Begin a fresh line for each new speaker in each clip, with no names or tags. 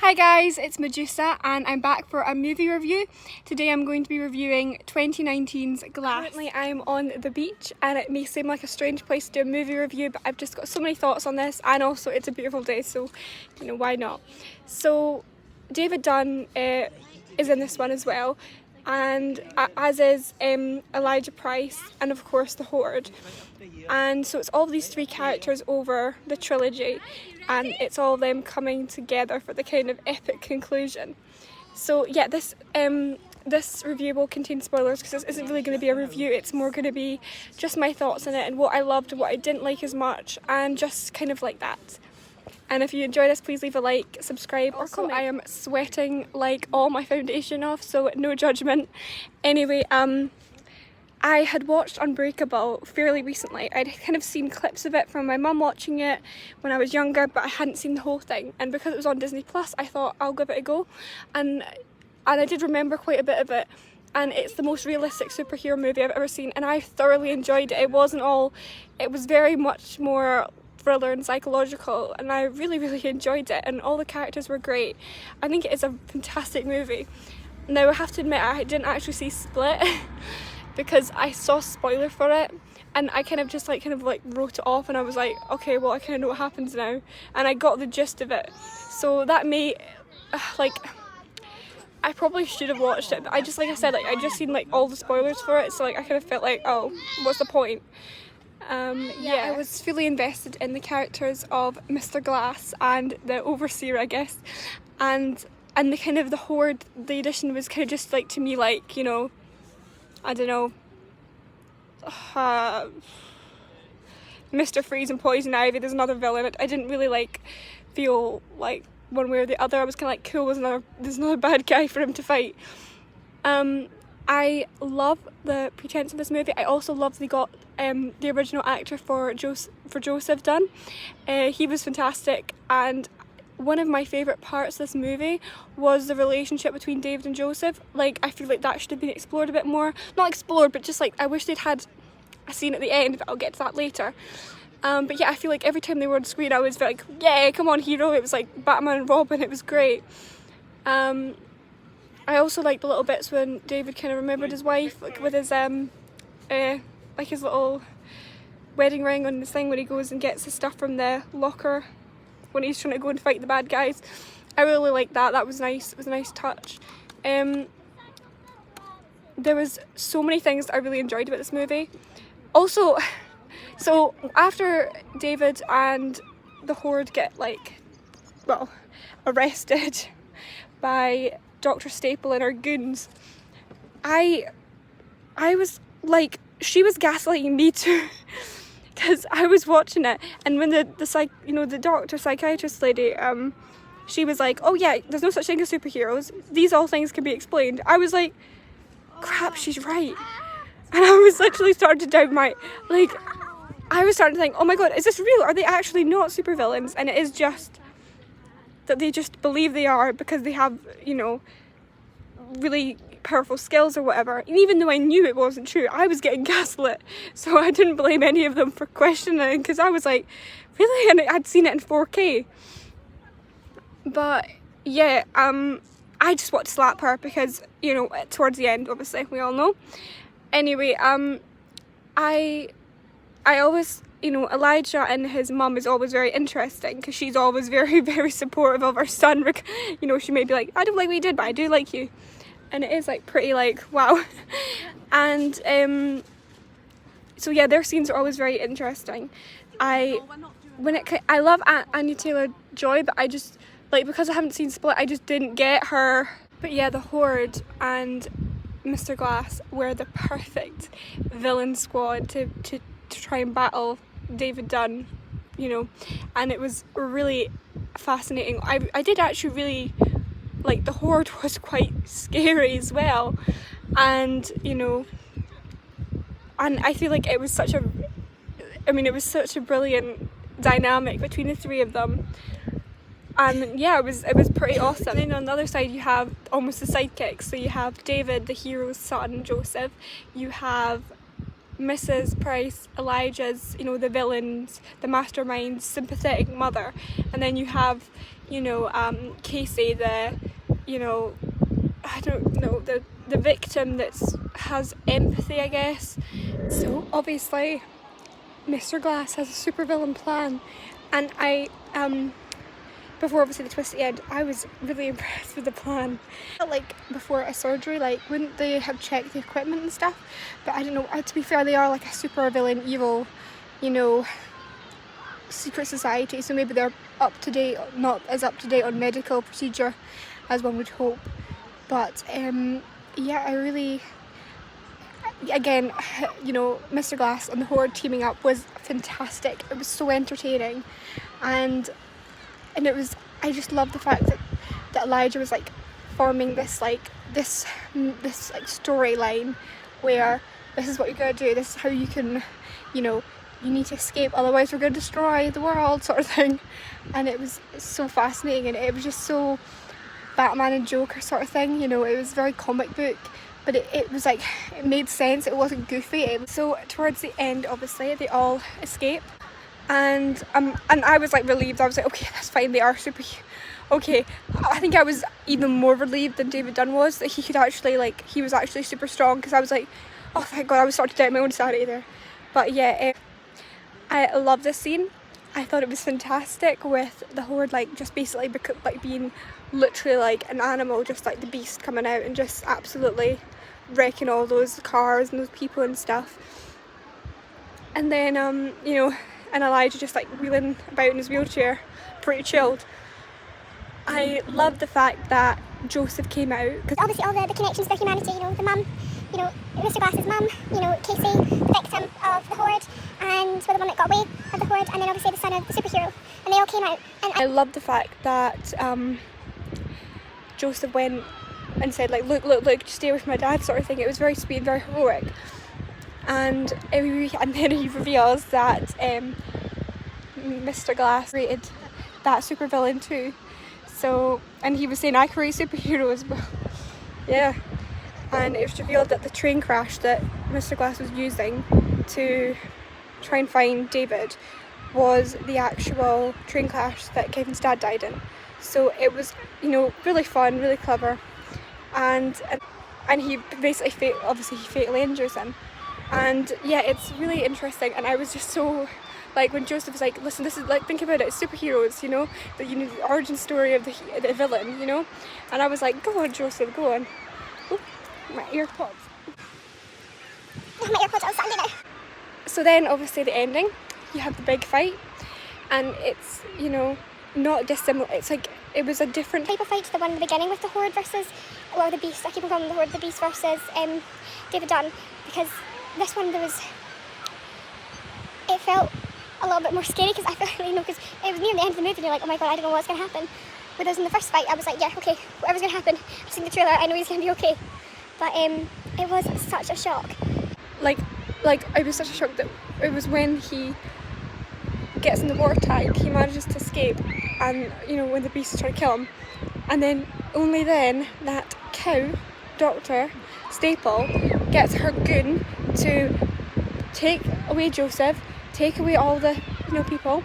Hi guys, it's Medusa and I'm back for a movie review. Today I'm going to be reviewing 2019's Glass. Currently I'm on the beach and it may seem like a strange place to do a movie review, but I've just got so many thoughts on this, and also it's a beautiful day, so why not. So David Dunn is in this one as well, and as is Elijah Price and of course the Horde. And so it's all these three characters over the trilogy, and it's all them coming together for the kind of epic conclusion. So yeah, this review will contain spoilers because this isn't really going to be a review, it's more going to be just my thoughts on it and what I loved and what I didn't like as much, and just kind of like that. And if you enjoy this, please leave a like, subscribe or comment. I am sweating like all my foundation off, so no judgment. Anyway, I had watched Unbreakable fairly recently. I'd kind of seen clips of it from my mum watching it when I was younger, but I hadn't seen the whole thing. And because it was on Disney Plus, I thought I'll give it a go. And I did remember quite a bit of it. And it's the most realistic superhero movie I've ever seen, and I thoroughly enjoyed it. It was very much more thriller and psychological, and I really enjoyed it, and all the characters were great. I think it is a fantastic movie. Now I have to admit, I didn't actually see Split because I saw a spoiler for it and I kind of wrote it off, and I was like, okay, well I kind of know what happens now, and I got the gist of it. So that may I probably should have watched it, but I just seen all the spoilers for it, so I kind of felt like, oh, what's the point? I was fully invested in the characters of Mr. Glass and the Overseer, I guess, and the kind of the Horde. The addition was kind of just to me I don't know, Mr. Freeze and Poison Ivy. There's another villain. I didn't really feel like one way or the other. I was kind of cool, there's another bad guy for him to fight. I love the pretense of this movie. I also love they got the original actor for Joseph Dunn. He was fantastic, and one of my favourite parts of this movie was the relationship between David and Joseph. I feel like that should have been explored a bit more. Not explored, but just I wish they'd had a scene at the end, but I'll get to that later. But yeah, I feel like every time they were on screen I was like, yeah, come on hero. It was like Batman and Robin, it was great. I also liked the little bits when David kind of remembered his wife, with his his little wedding ring on this thing when he goes and gets his stuff from the locker when he's trying to go and fight the bad guys. I really liked that. That was nice. It was a nice touch. There was so many things that I really enjoyed about this movie. Also, so after David and the Horde get arrested by Dr. Staple and her goons, I was like, she was gaslighting me too, because I was watching it, and when the doctor psychiatrist lady, she was like, oh yeah, there's no such thing as superheroes, these all things can be explained. I was like, crap, she's right. And I was literally starting to doubt I was starting to think, oh my god, is this real? Are they actually not supervillains? And it is just that they just believe they are because they have, really powerful skills or whatever. And even though I knew it wasn't true, I was getting gaslit. So I didn't blame any of them for questioning, because I was like, really? And I'd seen it in 4K. But yeah, I just want to slap her because, towards the end, obviously, we all know. Anyway, I always, Elijah and his mum is always very interesting because she's always very supportive of her son. She may be like, I don't like what you did, but I do like you. And it is pretty wow. And so yeah, their scenes are always very interesting. I love Anya Taylor-Joy, but I just because I haven't seen Split, I just didn't get her. But yeah, the Horde and Mr. Glass were the perfect villain squad to try and battle David Dunn, and it was really fascinating. I did actually really the Horde was quite scary as well, and and I feel like it was such a brilliant dynamic between the three of them. And yeah, it was pretty awesome. And then on the other side you have almost the sidekicks. So you have David, the hero's son, Joseph. You have Mrs. Price, Elijah's, the villains, the mastermind's sympathetic mother. And then you have, you know, Casey, the, you know, I don't know, the victim that has empathy, I guess. So obviously Mr. Glass has a supervillain plan, and before obviously the twist at the end, I was really impressed with the plan. Like before a surgery, like wouldn't they have checked the equipment and stuff? But I don't know, to be fair, they are like a super villain, evil, you know, secret society, so maybe they're up to date, not as up to date on medical procedure as one would hope. But yeah, I really, again, you know, Mr. Glass and the Horde teaming up was fantastic. It was so entertaining, and it was, I just love the fact that Elijah was like forming this storyline where this is what you're gonna do, this is how you can, you know, you need to escape, otherwise we're going to destroy the world, sort of thing. And it was so fascinating, and it was just so Batman and Joker sort of thing, you know. It was very comic book, but it was like, it made sense, it wasn't goofy. So towards the end, obviously they all escape, and I was like relieved. I was like, okay, that's fine, they are super, okay. I think I was even more relieved than David Dunn was, that he could actually, like, he was actually super strong, because I was like, oh thank God, I was starting to doubt my own sanity there. But yeah, I love this scene. I thought it was fantastic, with the Horde like just basically like being literally like an animal, just like the beast coming out and just absolutely wrecking all those cars and those people and stuff. And then you know, and Elijah just like wheeling about in his wheelchair, pretty chilled. I love the fact that Joseph came out, because
obviously all the connections for humanity, you know, the mum, you know, Mr. Glass's mum, you know, Casey, the victim of the Horde, and the one that got away of the Horde, and then obviously the son of the superhero, and they all came out. And
I love the fact that Joseph went and said like, look, just stay away from my dad, sort of thing. It was very sweet, very heroic. And then he reveals that Mr. Glass created that supervillain too. So, and he was saying, I create superheroes, but yeah. And it was revealed that the train crash that Mr. Glass was using to try and find David was the actual train crash that Kevin's dad died in. So it was, you know, really fun, really clever, and he basically obviously he fatally injures him. And yeah, it's really interesting. And I was just so, like, when Joseph was like, listen, this is like, think about it, it's superheroes, you know, the origin story of the villain, you know. And I was like, go on Joseph, go on. Oop, my AirPods.
my AirPods are standing now.
So then obviously the ending, you have the big fight, and it's, you know, not dissimilar. It's like, it was a different
type of fight to the one in the beginning with the Horde versus, well, the Beast. I keep on calling the Horde the Beast versus David Dunn, because this one it felt a little bit more scary, because I felt, you know, because it was near the end of the movie and you're like, oh my God, I don't know what's going to happen. Whereas in the first fight I was like, yeah, okay, whatever's going to happen, I've seen the trailer, I know he's going to be okay. But it was such a shock.
Like it was such a shock that it was when he gets in the water tank, he manages to escape, and you know, when the beast is trying to kill him, and then only then that cow doctor Staple gets her goon to take away Joseph, take away all the, you know, people,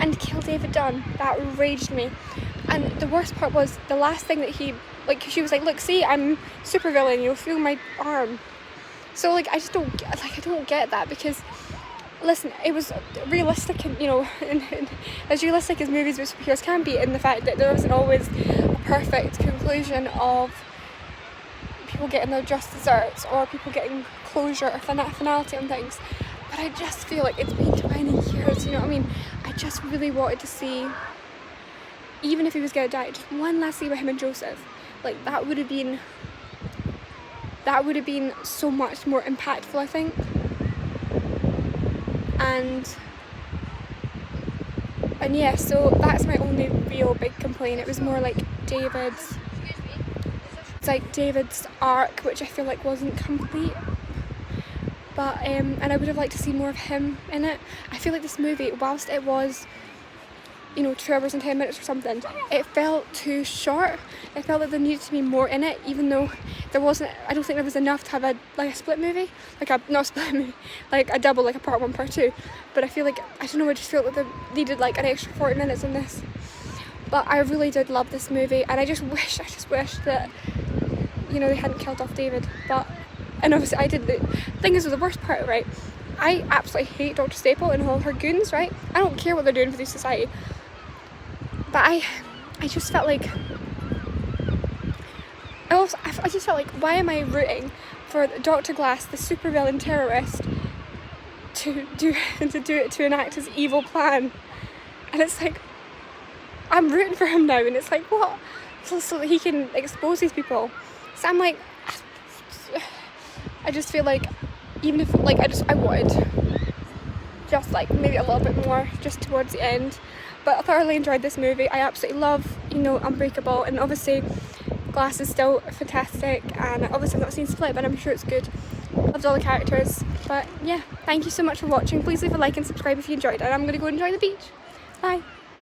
and kill David Dunn. That raged me. And the worst part was the last thing that he, like, she was like, look, see, I'm super villain, you'll feel my arm. So like, I just don't get that, because listen, it was realistic, and you know, and as realistic as movies with superheroes can be, in the fact that there wasn't always a perfect conclusion of people getting their just desserts or people getting closure or finality on things. But I just feel like it's been 20 years, you know what I mean? I just really wanted to see, even if he was going to die, just one last scene with him and Joseph. Like, that would have been so much more impactful, I think. And yeah, so that's my only real big complaint. It was more like David's arc, which I feel like wasn't complete. But and I would have liked to see more of him in it. I feel like this movie, whilst it was you know, 2 hours and 10 minutes or something. It felt too short. It felt like there needed to be more in it, even though there wasn't. I don't think there was enough to have a split movie, not a split movie, like a double, like a part 1, part 2. But I feel like, I don't know, I just felt like they needed like an extra 40 minutes in this. But I really did love this movie, and I just wish that, you know, they hadn't killed off David. And obviously I did. The thing is, with the worst part, right, I absolutely hate Dr. Staple and all her goons, right? I don't care what they're doing for the society. But I just felt like, I just felt like, why am I rooting for Dr. Glass, the supervillain terrorist, to enact his evil plan? And it's like, I'm rooting for him now, and it's like, what? So that he can expose these people. So I'm like, I just feel like, even if, like, I would just like maybe a little bit more just towards the end. But I thoroughly enjoyed this movie. I absolutely love, you know, Unbreakable, and obviously Glass is still fantastic, and obviously I've not seen Split, but I'm sure it's good. Loved all the characters. But yeah, thank you so much for watching. Please leave a like and subscribe if you enjoyed it, and I'm going to go enjoy the beach. Bye.